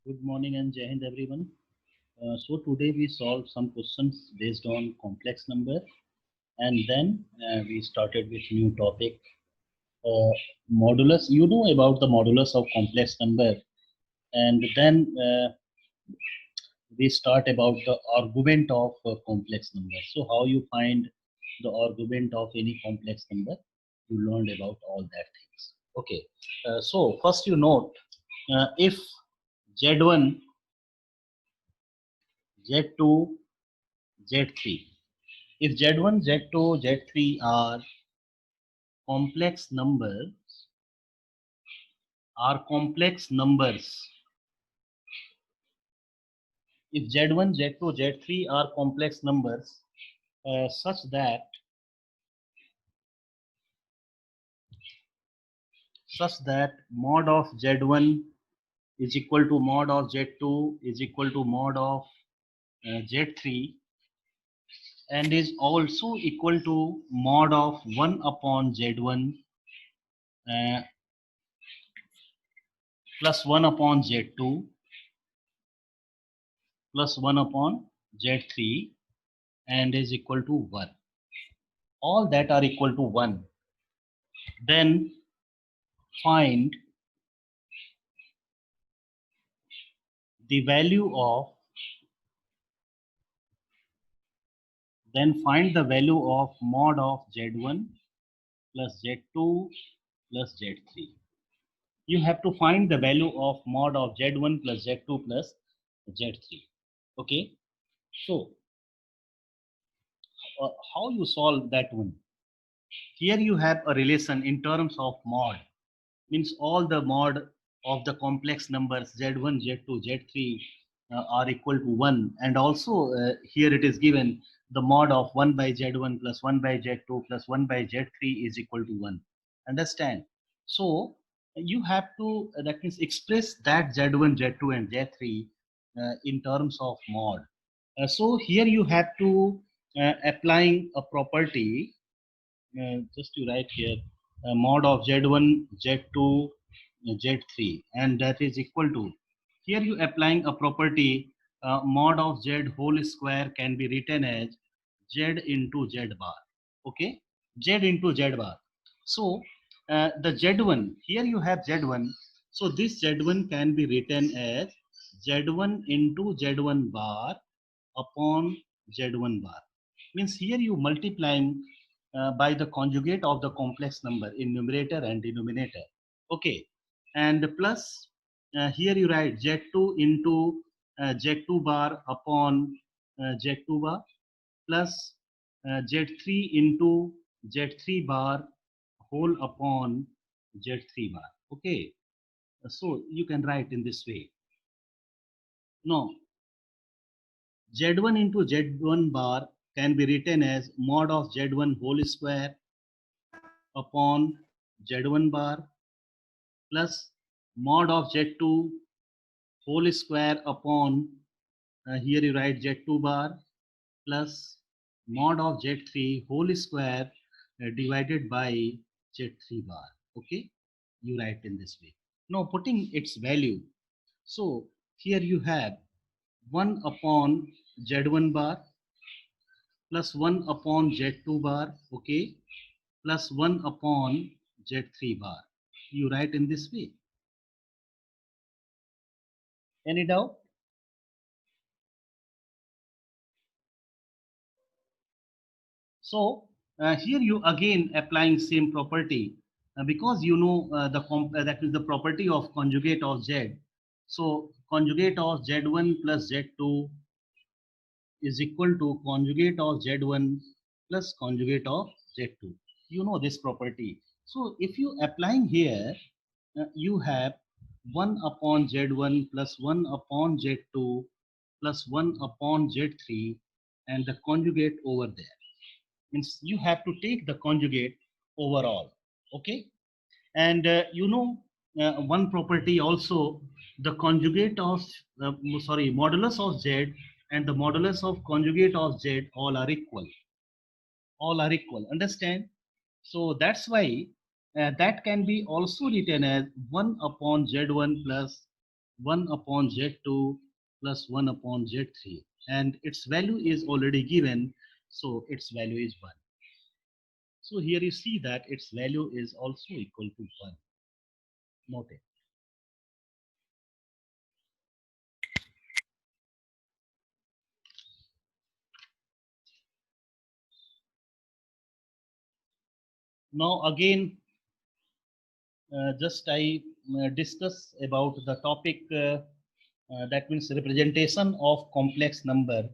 Good morning and Jai Hind everyone. So today we solved some questions based on complex number, and then we started with new topic, uh, modulus. You know about the modulus of complex number, and then we start about the argument of complex number. So how you find the argument of any complex number? You learned about all that things. Okay. So first you note if Z1, Z2, Z3. If Z1, Z2, Z3 numbers, are complex numbers. If Z1, Z2, Z3 are complex numbers, such that mod of Z1 is equal to mod of Z2 is equal to mod of Z3, and is also equal to mod of 1 upon Z1 uh, plus 1 upon Z2 plus 1 upon Z3 and is equal to 1. All that are equal to 1. Then find the value of mod of Z1 plus Z2 plus Z3. You have to find the value of mod of Z1 plus Z2 plus Z3. Okay. So how you solve that one? Here you have a relation in terms of mod, means all the mod of the complex numbers Z1, Z2, Z3 are equal to 1, and also here it is given the mod of 1 by Z1 plus 1 by Z2 plus 1 by Z3 is equal to 1. Understand? So you have to that means express that Z1, Z2 and Z3 in terms of mod. So here you have to applying a property, just to write here mod of Z1, Z2, Z3, and that is equal to, here you applying a property, mod of Z whole square can be written as Z into Z bar. Okay, Z into Z bar. So the Z1, here you have Z1, so this Z1 can be written as Z1 into Z1 bar upon Z1 bar. Means here you multiplying by the conjugate of the complex number in numerator and denominator. Okay, and plus here you write Z2 into Z2 bar upon Z2 bar plus Z3 into Z3 bar whole upon Z3 bar. Okay, so you can write in this way. Now Z1 into Z1 bar can be written as mod of Z1 whole square upon Z1 bar plus mod of Z2 whole square upon, here you write Z2 bar plus mod of Z3 whole square divided by Z3 bar. Okay, you write in this way. Now putting its value, so here you have 1 upon Z1 bar plus 1 upon Z2 bar, okay, plus 1 upon Z3 bar. You write in this way. Any doubt? So here you again applying same property because you know that is the property of conjugate of Z. So conjugate of Z1 plus Z2 is equal to conjugate of Z1 plus conjugate of Z2. You know this property. So if you applying here, you have 1 upon Z1 plus 1 upon Z2 plus 1 upon Z3 and the conjugate over there. Means you have to take the conjugate overall. Okay. And you know one property also, the conjugate of modulus of Z and the modulus of conjugate of Z all are equal, understand? So that's why that can be also written as 1 upon Z1 plus 1 upon Z2 plus 1 upon Z3, and its value is already given, so its value is 1. So here you see that its value is also equal to 1. Note it. Now again, just I discuss about the topic that means representation of complex number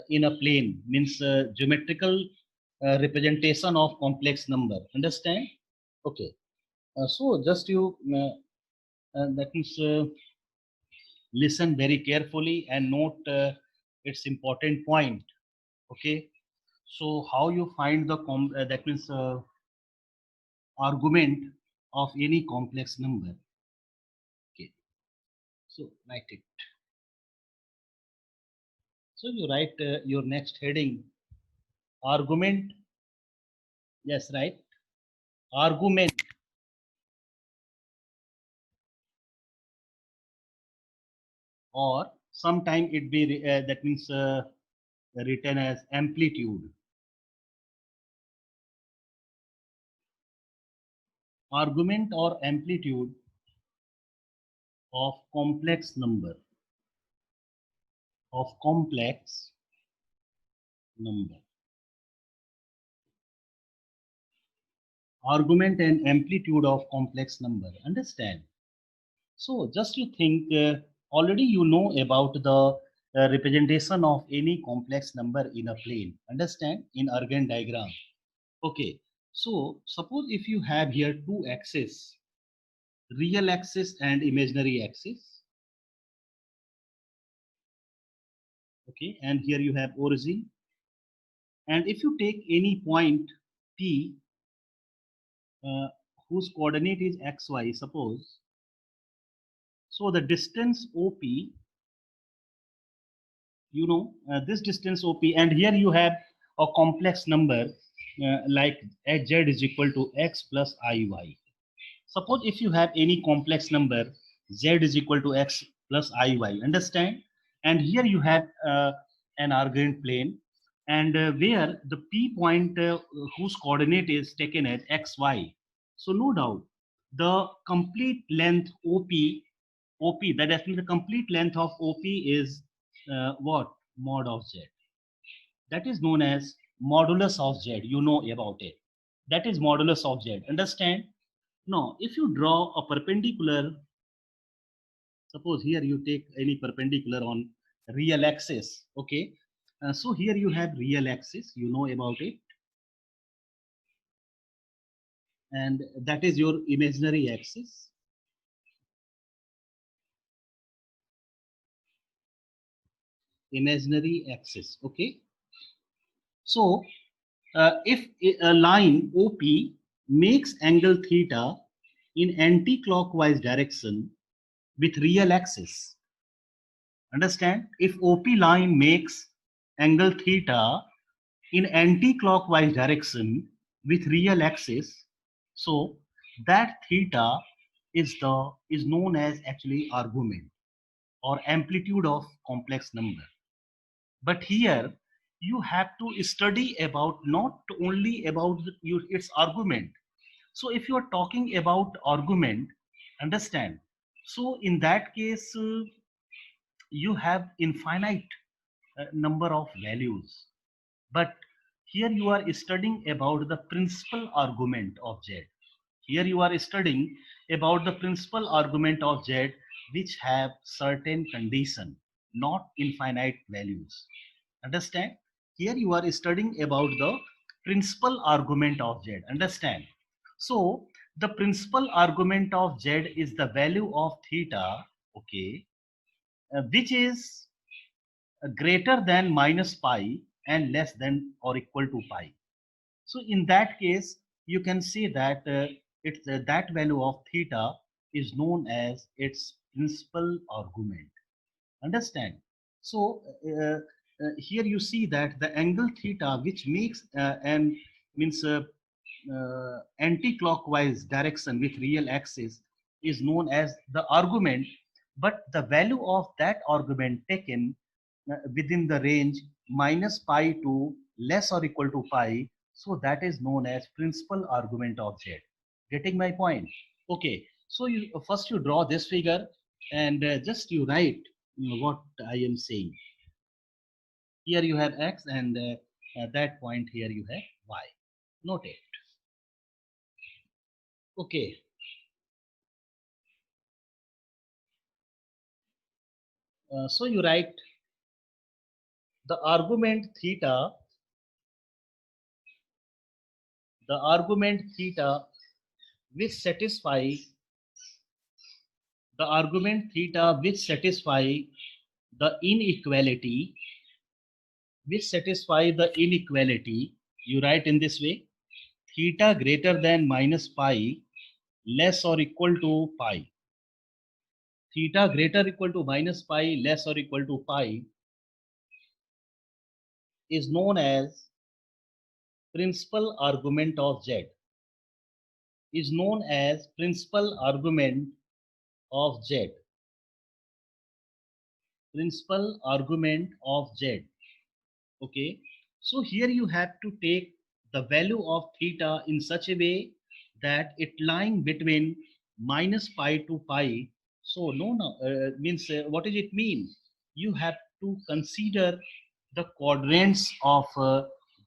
in a plane, means geometrical representation of complex number. Understand? Okay. So just you that means listen very carefully and note its important point. Okay. So how you find the that means argument of any complex number. Okay. So write it. So you write your next heading, argument. Yes, right. Argument, or sometime it be that means written as amplitude. Argument or amplitude of complex number, of complex number. Argument and amplitude of complex number. Understand? So just you think already you know about the representation of any complex number in a plane. Understand? In Argand diagram. Okay. So suppose if you have here two axes, real axis and imaginary axis. Okay. And here you have origin. And if you take any point P uh, whose coordinate is xy, suppose, so the distance OP, this distance OP, and here you have a complex number like z is equal to x plus iy. Suppose if you have any complex number z is equal to x plus iy, understand? And here you have an Argand plane, and where the P point whose coordinate is taken as xy. So no doubt the complete length OP, that is the complete length of OP is what? Mod of Z. That is known as modulus of Z. You know about it. That is modulus of Z. Understand? Now, if you draw a perpendicular, suppose here you take any perpendicular on real axis. Okay. So here you have real axis. You know about it. And that is your imaginary axis. Imaginary axis. Okay. So if a line OP makes angle theta in anti-clockwise direction with real axis, understand? If OP line makes angle theta in anti-clockwise direction with real axis, so that theta is known as actually argument or amplitude of complex number. But here you have to study about not only about its argument. So if you are talking about argument, understand, so in that case you have infinite number of values, but here you are studying about the principal argument of Z. Here you are studying about the principal argument of Z, which have certain condition, not infinite values. Understand? Here you are studying about the principal argument of Z. Understand? So the principal argument of Z is the value of theta, okay, which is greater than minus pi and less than or equal to pi. So in that case, you can see that it's that value of theta is known as its principal argument. Understand? So here you see that the angle theta, which makes and means anti-clockwise direction with real axis, is known as the argument but the value of that argument taken within the range minus pi to less or equal to pi, so that is known as principal argument of Z. Getting my point? Okay, so you first you draw this figure and just you write what I am saying. Here you have x, and at that point here you have y. Note it. Okay. So you write the argument theta, which satisfy the argument theta which satisfy the inequality, you write in this way: theta greater than minus pi less or equal to pi. Theta greater equal to minus pi less or equal to pi is known as principal argument of Z, is known as principal argument of Z, principal argument of Z. Okay, so here you have to take the value of theta in such a way that it lying between minus pi to pi. So means what does it mean? You have to consider the quadrants of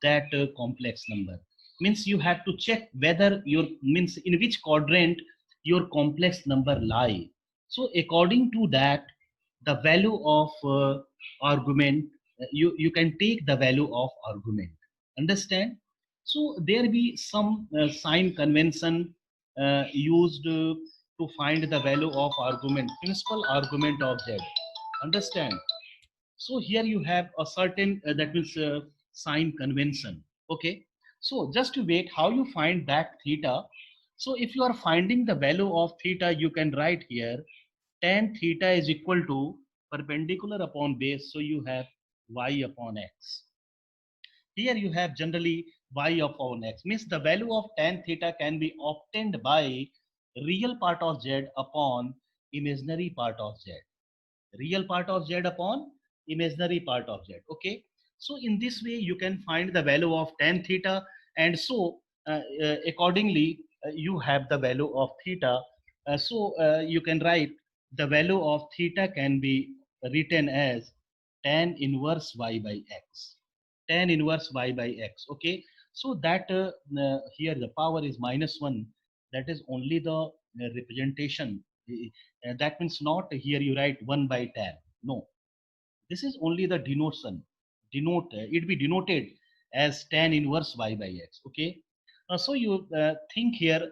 that complex number. Means you have to check whether your means in which quadrant your complex number lie. So according to that, the value of argument, you can take the value of argument. Understand? So there be some sign convention used to find the value of argument, principal argument of Z. Understand? So here you have a certain that means sign convention. Okay, so just to wait how you find that theta. So if you are finding the value of theta, you can write here tan theta is equal to perpendicular upon base, so you have y upon x. Here you have generally y upon x, means the value of tan theta can be obtained by real part of z upon imaginary part of z. Real part of z upon imaginary part of z. Okay, so in this way you can find the value of tan theta, and so accordingly you have the value of theta. So you can write the value of theta can be written as tan inverse y by x, tan inverse y by x. Okay, so that here the power is -1, that is only the representation. That means not here you write 1 by tan. No, this is only the denotation. It be denoted as tan inverse y by x. Okay, so you think here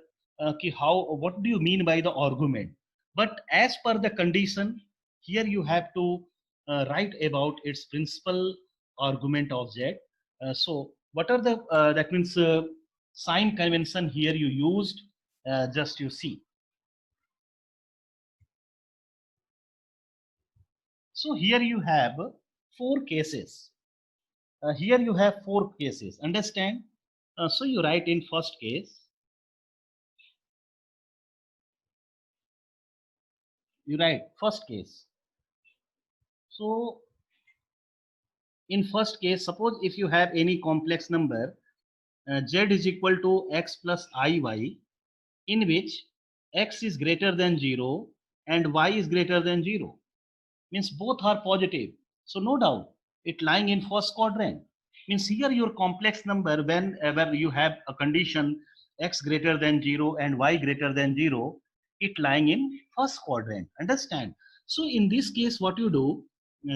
how what do you mean by the argument? But as per the condition, here you have to write about its principal argument of z. So what are the that means sign convention here you used? Just you see. So here you have four cases. Here you have four cases. Understand? So you write in first case. You write first case. So in first case, suppose if you have any complex number, z is equal to x plus iy, in which x is greater than 0 and y is greater than 0. Means both are positive. So no doubt it lying in first quadrant. Means here your complex number whenever you have a condition x greater than 0 and y greater than 0, it lying in first quadrant. Understand? So in this case what you do,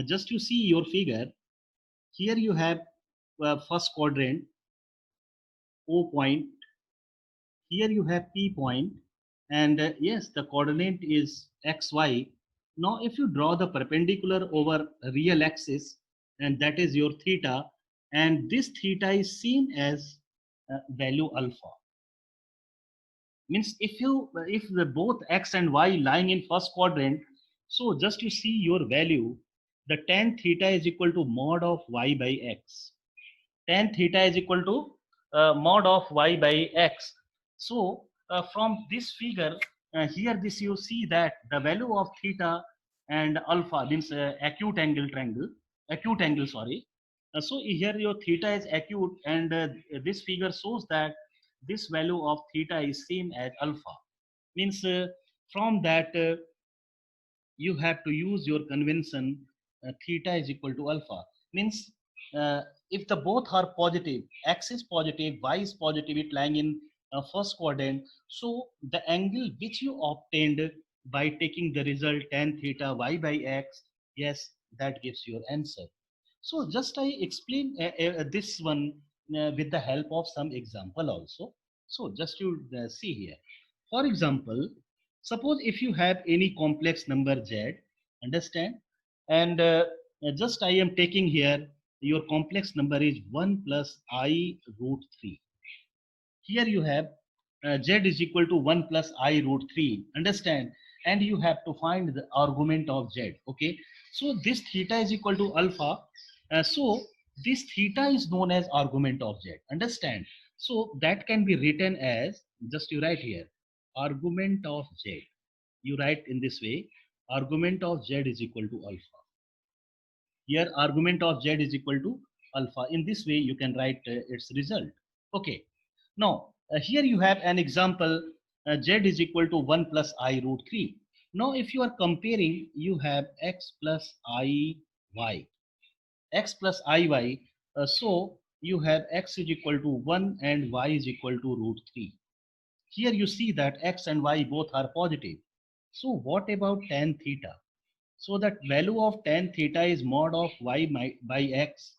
just you see your figure, here you have first quadrant O point, here you have P point, and yes, the coordinate is xy. Now if you draw the perpendicular over real axis, and that is your theta, and this theta is seen as value alpha. Means if the both x and y lying in first quadrant, so just you see your value, the tan theta is equal to mod of y by x. Tan theta is equal to mod of y by x. So from this figure, here this you see that the value of theta and alpha means acute angle, sorry. So here your theta is acute, and this figure shows that this value of theta is same as alpha. Means from that you have to use your convention, theta is equal to alpha. Means if the both are positive, x is positive, y is positive, it lying in first quadrant, so the angle which you obtained by taking the result tan theta y by x, yes, that gives your answer. So just I explain this one with the help of some example also. So just you see here. For example, suppose if you have any complex number z, understand, and just I am taking here your complex number is 1 plus I root 3. Here you have z is equal to 1 plus I root 3, understand, and you have to find the argument of z. Okay, so this theta is equal to alpha, so this theta is known as argument of z, understand. So that can be written as, just you write here, argument of z, you write in this way, argument of z is equal to alpha. Here argument of z is equal to alpha. In this way you can write its result. Okay, now here you have an example, z is equal to 1 plus I root 3. Now if you are comparing, you have x plus I y, x plus iy, so you have x is equal to 1 and y is equal to root 3. Here you see that x and y both are positive. So what about tan theta? So that value of tan theta is mod of y by x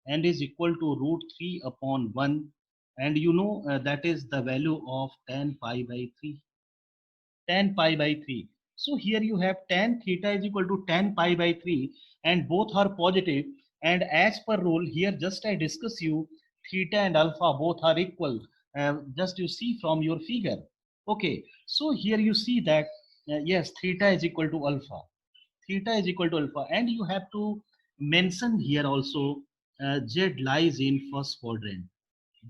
and is equal to root 3 upon 1. And you know that is the value of tan pi by 3. Tan pi by 3. So here you have tan theta is equal to tan pi by 3 and both are positive. And as per rule here, just I discuss you, theta and alpha both are equal. Just you see from your figure. Okay, so here you see that yes, theta is equal to alpha. Theta is equal to alpha, and you have to mention here also z lies in first quadrant.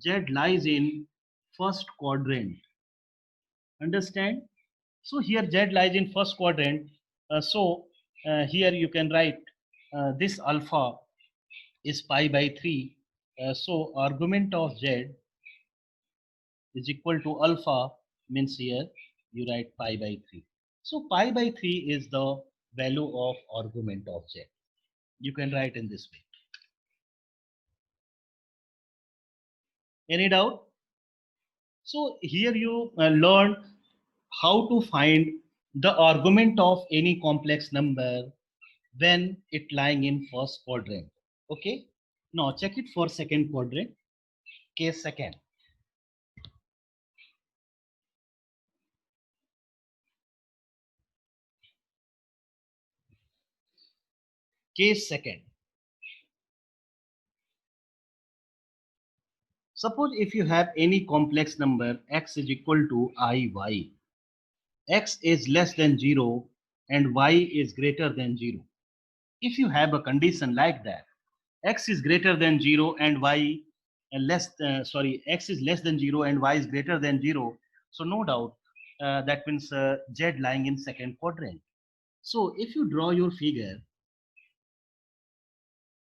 Z lies in first quadrant. Understand? So here z lies in first quadrant. Here you can write this alpha is pi by 3. So argument of z is equal to alpha, means here you write pi by 3. So pi by 3 is the value of argument of z. You can write in this way. Any doubt? So here you learn how to find the argument of any complex number when it lying in first quadrant. Okay. Now check it for second quadrant. Case second. Case second. Suppose if you have any complex number x is equal to iy, x is less than 0 and y is greater than 0. If you have a condition like that, x is greater than 0 and y x is less than 0 and y is greater than 0, so no doubt that means z lying in second quadrant. So if you draw your figure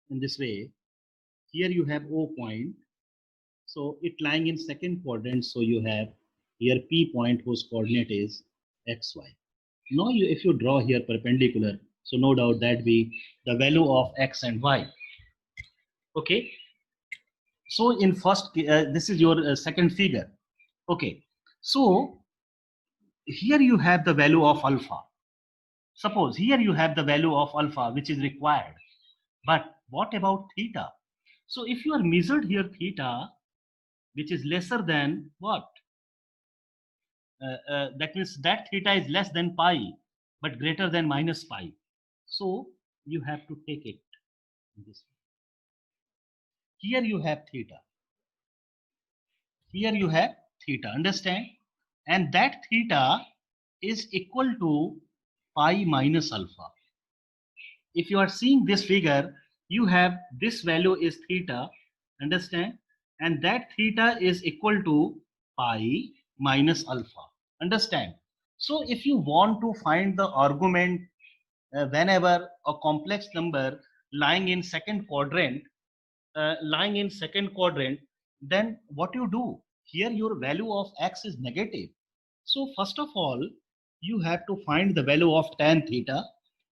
in this way, here you have O point, so it lying in second quadrant, so you have here P point whose coordinate is xy. Now if you draw here perpendicular, so no doubt that be the value of x and y. Okay, so in first this is your second figure. Okay, so here you have the value of alpha. Suppose here you have the value of alpha which is required, but what about theta? So if you are measured here theta which is lesser than what, that means that theta is less than pi but greater than minus pi, so you have to take it this way. Here you have theta, here you have theta, understand, and that theta is equal to pi minus alpha. If you are seeing this figure, you have this value is theta, understand, and that theta is equal to pi minus alpha, understand. So if you want to find the argument whenever a complex number lying in second quadrant, then what you do here, your value of x is negative. So first of all, you have to find the value of tan theta,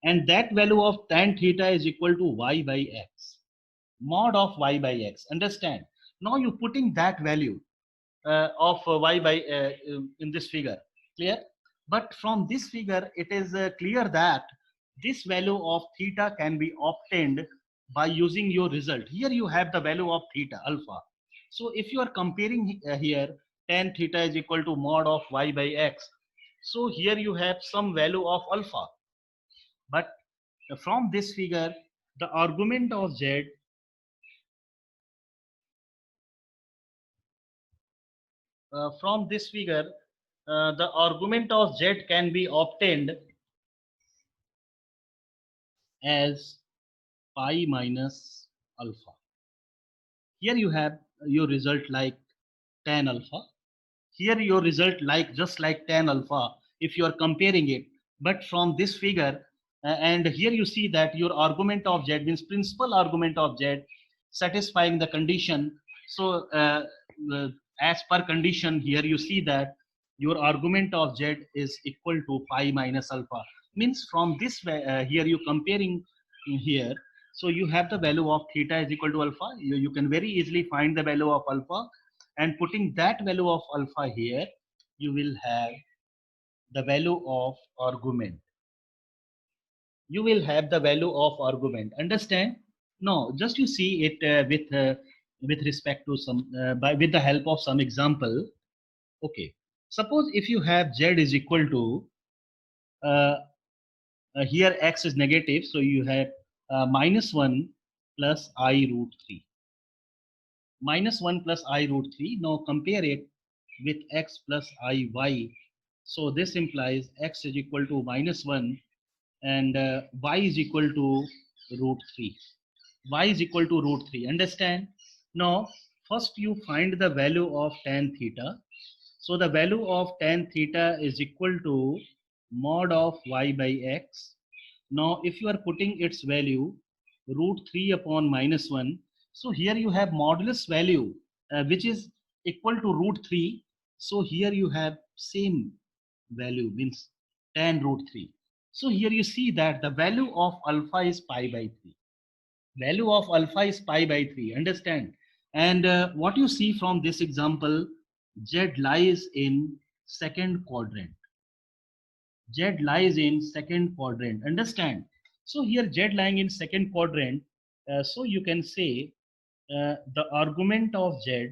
and that value of tan theta is equal to y by x, mod of y by x. Understand? Now you putting that value of y by in this figure. Clear? But from this figure, it is clear that this value of theta can be obtained by using your result. Here you have the value of theta alpha. So if you are comparing here, tan theta is equal to mod of y by x. So here you have some value of alpha. But from this figure, the argument of z, from this figure, the argument of z can be obtained as pi minus alpha. Here you have your result like tan alpha. Here your result like just like tan alpha if you are comparing it. But from this figure, and here you see that your argument of z means principal argument of z satisfying the condition. So uh, as per condition, here you see that your argument of z is equal to pi minus alpha. Means from this here you comparing here, so you have the value of theta is equal to alpha. You can very easily find the value of alpha, and putting that value of alpha here, you will have the value of argument. You will have the value of argument. Understand? No, just you see it with respect to some by with the help of some example. Okay, suppose if you have z is equal to uh, here x is negative, so you have minus 1 plus I root 3. Minus 1 plus I root 3. Now compare it with x plus I y. So this implies x is equal to minus 1 and y is equal to root 3. Y is equal to root 3. Understand? Now, first you find the value of tan theta. So the value of tan theta is equal to mod of y by x. Now, if you are putting its value root 3 upon minus 1, so here you have modulus value which is equal to root 3. So here you have same value means tan root 3. So here you see that the value of alpha is pi by 3. Value of alpha is pi by 3. Understand? And what you see from this example, z lies in second quadrant. Z lies in second quadrant. Understand? So here Z lying in second quadrant. So you can say the argument of Z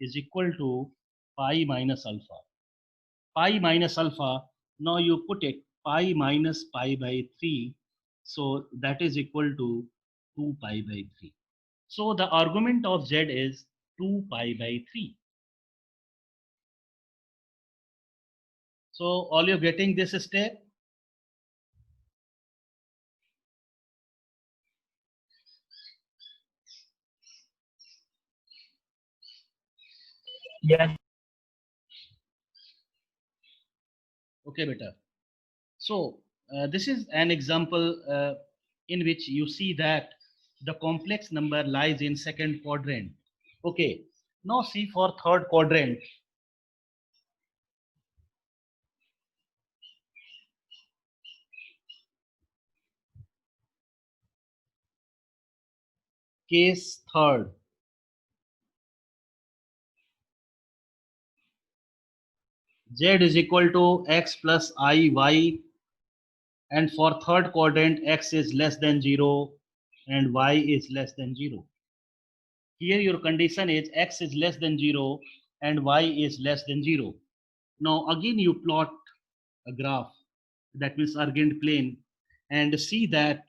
is equal to pi minus alpha. Pi minus alpha. Now you put it pi minus pi by 3. So that is equal to 2 pi by 3. So the argument of Z is 2 pi by 3. So all you getting this step? Yes. Okay, better. So this is an example in which you see that the complex number lies in second quadrant. Okay, now see for third quadrant. Case third. Z is equal to x plus I y, and for third quadrant x is less than 0 and y is less than 0. Here your condition is x is less than 0 and y is less than 0. Now again you plot a graph, that means Argand plane, and see that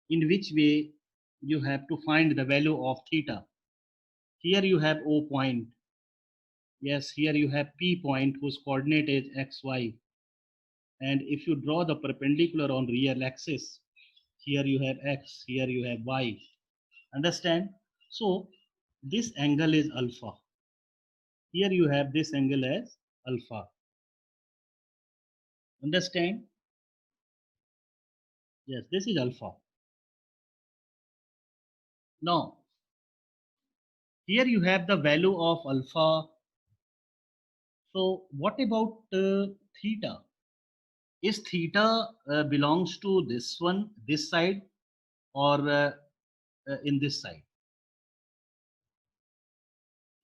in which way you have to find the value of theta. Here you have O point. Yes, here you have P point whose coordinate is xy. And if you draw the perpendicular on real axis, here you have x, here you have y. Understand? So this angle is alpha. Here you have this angle as alpha. Understand? Yes, this is alpha. Now, here you have the value of alpha. So what about theta? Is theta belongs to this one, this side, or in this side?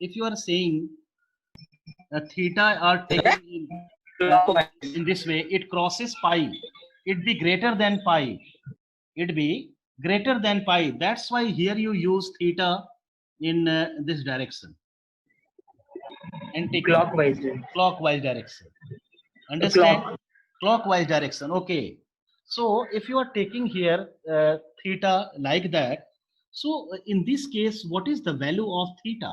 If you are saying theta are taken in this way, it crosses pi. It be greater than pi. It be greater than pi. That's why here you use theta in this direction and take it Clockwise. clockwise direction. Understand? Clock. Clockwise direction. Okay. So if you are taking here theta like that, so in this case, what is the value of theta?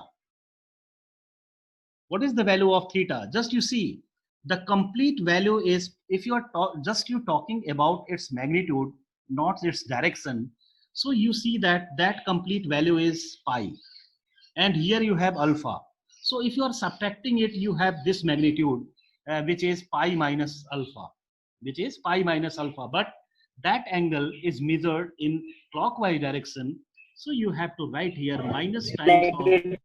What is the value of theta? Just you see, the complete value is, if you are just you talking about its magnitude, not its direction. So you see that that complete value is pi, and here you have alpha. So if you are subtracting it, you have this magnitude, which is pi minus alpha, which is pi minus alpha. But that angle is measured in clockwise direction. So you have to write here minus times of, Negative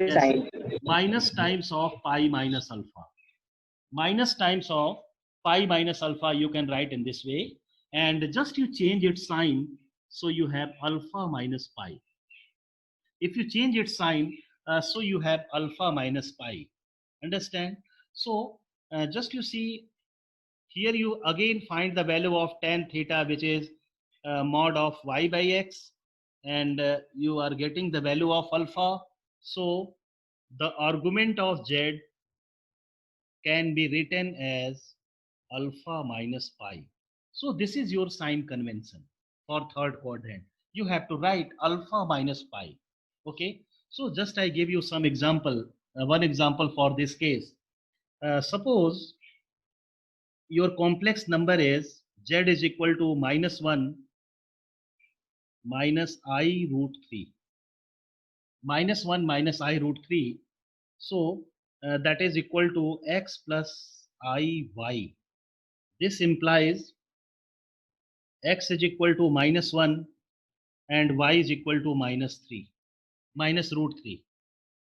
yes, sign. minus times of pi minus alpha. Minus times of pi minus alpha, you can write in this way. And just you change its sign. So you have alpha minus pi. If you change its sign, so you have alpha minus pi. Understand? So just you see, here you again find the value of tan theta, which is mod of y by x, and you are getting the value of alpha. So the argument of z can be written as alpha minus pi. So this is your sign convention for third quadrant. You have to write alpha minus pi. Okay. So just I give you some example, one example for this case. Suppose your complex number is z is equal to minus 1 minus I root 3. Minus 1 minus I root 3. So that is equal to x plus I y. This implies x is equal to minus 1 and y is equal to minus 3, minus root 3.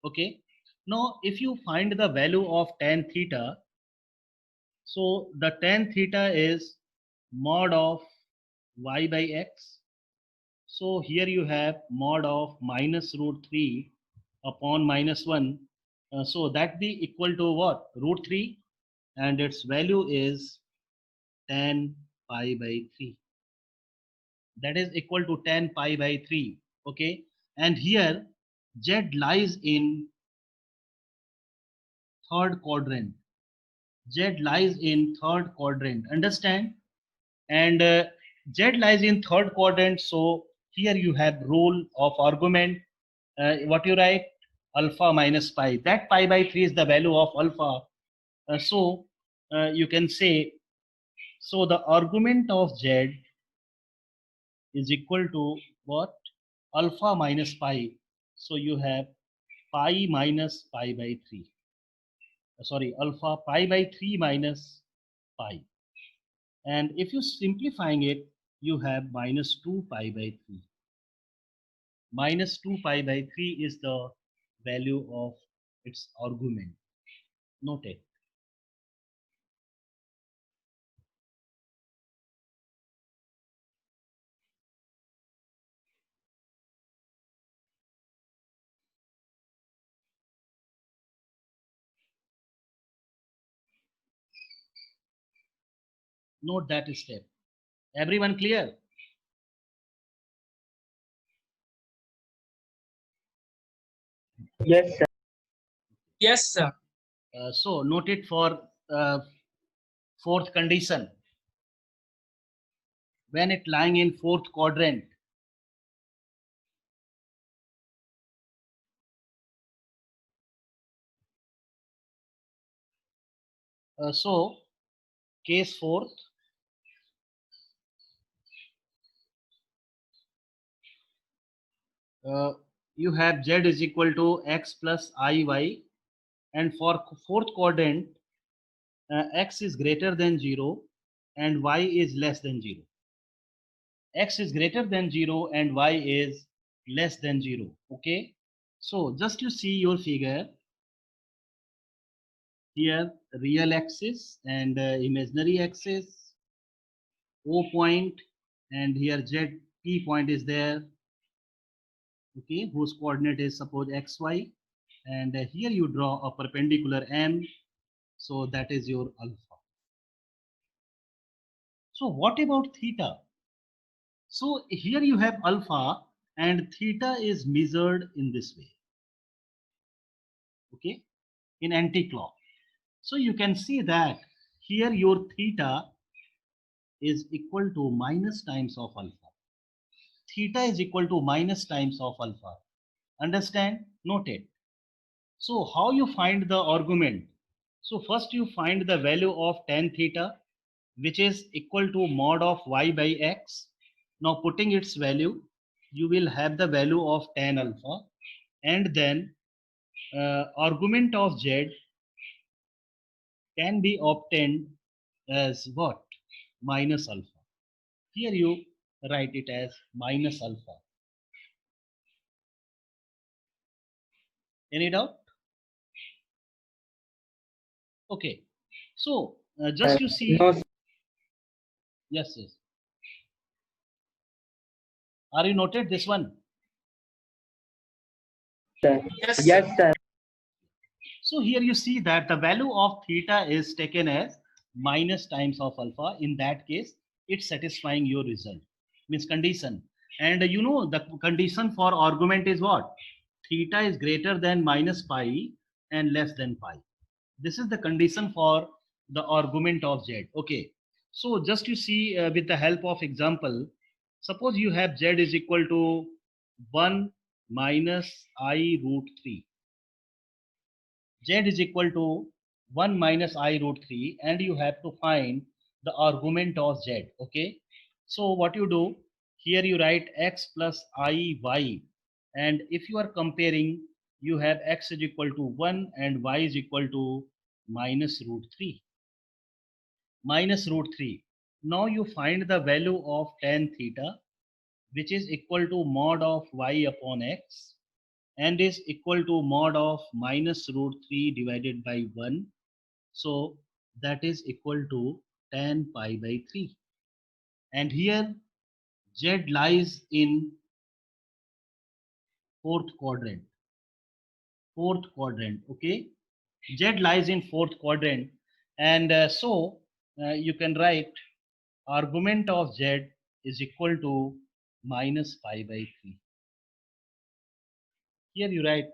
Okay. Now, if you find the value of tan theta, so the tan theta is mod of y by x. So here you have mod of minus root 3 upon minus 1. So that be equal to what? Root 3, and its value is tan pi by 3. That is equal to tan pi by 3. Okay. And here z lies in third quadrant. Z lies in third quadrant. Understand? And z lies in third quadrant. So here you have rule of argument. What you write? Alpha minus pi. That pi by 3 is the value of alpha. So you can say, so the argument of z is equal to what? Alpha minus pi. So you have pi minus pi by 3. Sorry, alpha pi by 3 minus pi. And if you simplifying it, you have minus 2 pi by 3. Minus 2 pi by 3 is the value of its argument. Note it. Note that step. Everyone clear? Yes, sir. Yes, sir. So note it for fourth condition. When it lying in fourth quadrant, so case fourth, you have z is equal to x plus iy, and for fourth quadrant, x is greater than 0 and y is less than 0. x is greater than 0 and y is less than 0. Okay, so just you see your figure here, real axis and imaginary axis, O point, and here Z P point is there, okay, whose coordinate is suppose xy, and here you draw a perpendicular M, so that is your alpha. So what about theta? So here you have alpha and theta is measured in this way, okay, in anti-clock. So you can see that here your theta is equal to minus times of alpha. Theta is equal to minus times of alpha. Understand? Note it. So how you find the argument? So first you find the value of tan theta, which is equal to mod of y by x. Now putting its value, you will have the value of tan alpha, and then argument of z can be obtained as what? Minus alpha. Here you write it as minus alpha. Any doubt? Okay. So just you see. No, Yes, yes. Are you noted this one? sir. Yes, Yes, sir. So here you see that the value of theta is taken as minus times of alpha. In that case, it's satisfying your result, means condition. And you know the condition for argument is what? Theta is greater than minus pi and less than pi. This is the condition for the argument of z. Okay. So just you see with the help of example, suppose you have z is equal to 1 minus I root 3. Z is equal to 1 minus I root 3 and you have to find the argument of Z. Okay. So what you do, here you write x plus I y, and if you are comparing, you have x is equal to 1 and y is equal to minus root 3. Minus root 3. Now you find the value of tan theta, which is equal to mod of y upon x, and is equal to mod of minus root 3 divided by 1. So that is equal to tan pi by 3. And here Z lies in fourth quadrant. Fourth quadrant, okay? Z lies in fourth quadrant. And so you can write argument of Z is equal to minus pi by 3. Here you write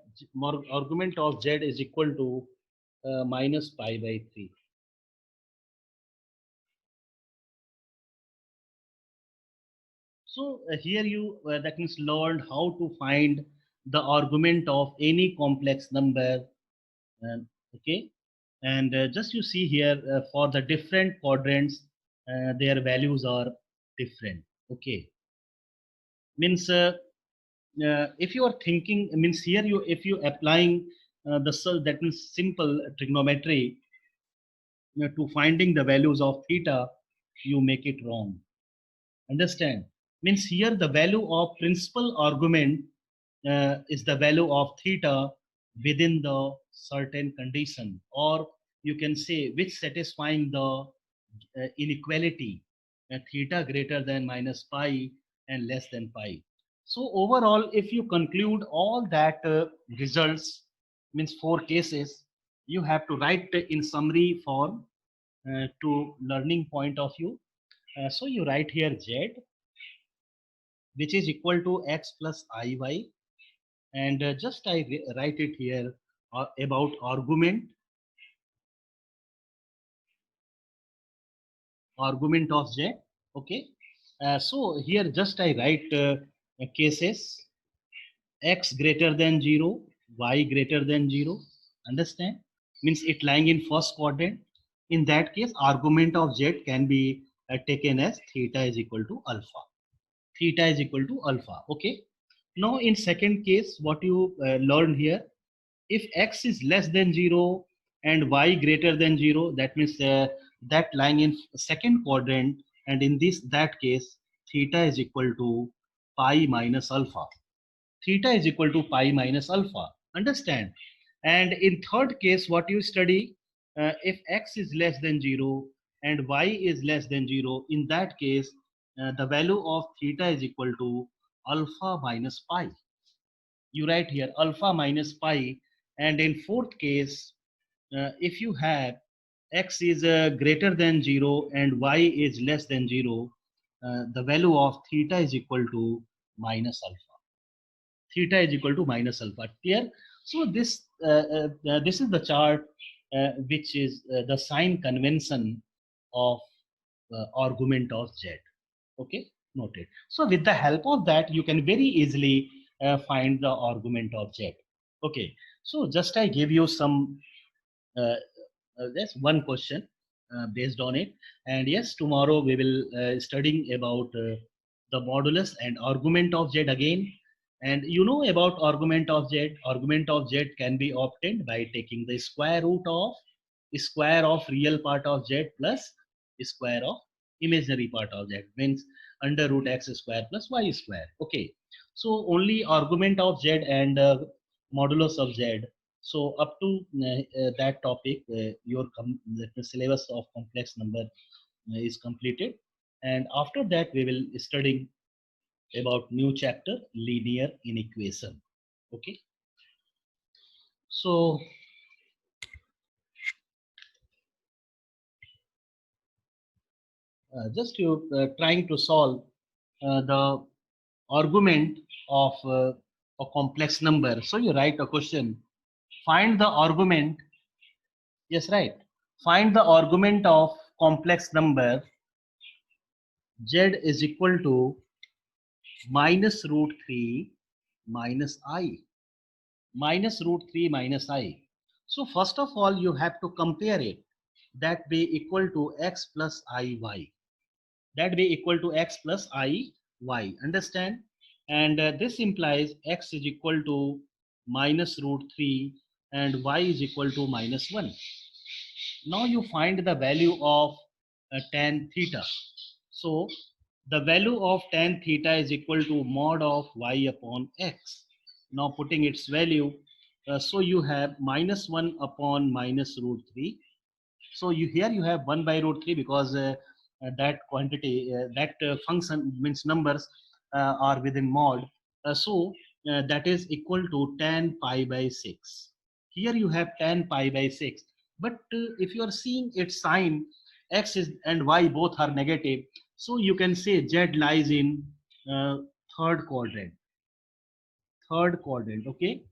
argument of Z is equal to minus pi by 3. So here you that means learned how to find the argument of any complex number, okay, and just you see here for the different quadrants their values are different, okay, means if you are thinking, means here you if you applying that means simple trigonometry to finding the values of theta, you make it wrong. Understand? Means here the value of principal argument is the value of theta within the certain condition, or you can say which satisfying the inequality theta greater than minus pi and less than pi. So overall, if you conclude all that results, means 4 cases, you have to write in summary form to learning point of view. So you write here z, which is equal to x plus iy, and just I write it here about argument of z. Okay, so here just I write cases x greater than 0, y greater than 0. Understand? Means it lying in first quadrant. In that case, argument of z can be taken as theta is equal to alpha. Theta is equal to alpha. Okay. Now in second case, what you learn here, if x is less than 0 and y greater than 0, that means that lying in second quadrant, and in that case theta is equal to pi minus alpha. Theta is equal to pi minus alpha. Understand? And in third case, what you study, if x is less than 0 and y is less than 0, in that case, the value of theta is equal to alpha minus pi. You write here alpha minus pi. And in fourth case, if you have x is greater than 0 and y is less than 0, the value of theta is equal to minus alpha. Theta is equal to minus alpha. Clear? So this is the chart which is the sign convention of argument of z. Okay, noted. So with the help of that, you can very easily find the argument of z. Okay, so just I give you some just one question based on it. And yes, tomorrow we will studying about the modulus and argument of z again. And you know about argument of z. Argument of z can be obtained by taking the square of real part of z plus square of imaginary part of z, means under root x square plus y square. Okay, so only argument of z and modulus of z. So up to that topic, the syllabus of complex number is completed, and after that we will studying about new chapter, linear inequation. Okay, so just you trying to solve the argument of a complex number. So you write a question, find the argument. Yes, right. Find the argument of complex number z is equal to minus root 3 minus I. Minus root 3 minus I. So first of all, you have to compare it. That be equal to x plus iy. That be equal to x plus iy. Understand? And this implies x is equal to minus root 3 and y is equal to minus 1. Now you find the value of tan theta. So the value of tan theta is equal to mod of y upon x. Now putting its value, so you have minus 1 upon minus root 3. So here you have 1 by root 3 because that quantity, that function means numbers are within mod. So that is equal to tan pi by 6. Here you have tan pi by 6. But if you are seeing its sign, x is and y both are negative. So you can say z lies in uh, third quadrant. Third quadrant, okay?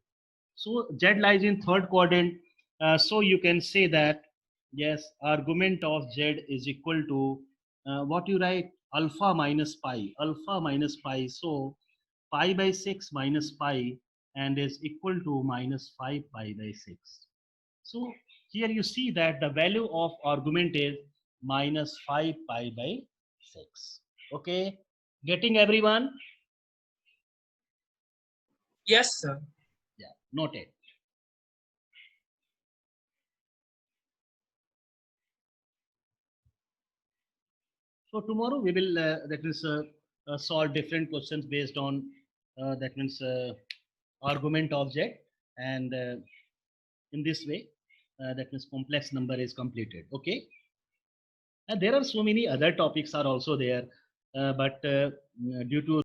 So z lies in third quadrant. So you can say that yes, argument of z is equal to what you write, alpha minus pi. Alpha minus pi. So pi by 6 minus pi and is equal to minus 5 pi by 6. So here you see that the value of argument is minus 5 pi by 6. Okay, getting everyone? Yes, sir. Yeah, noted. So tomorrow we will that means solve different questions based on that means argument object, and in this way that means complex number is completed. Okay, and there are so many other topics are also there, but due to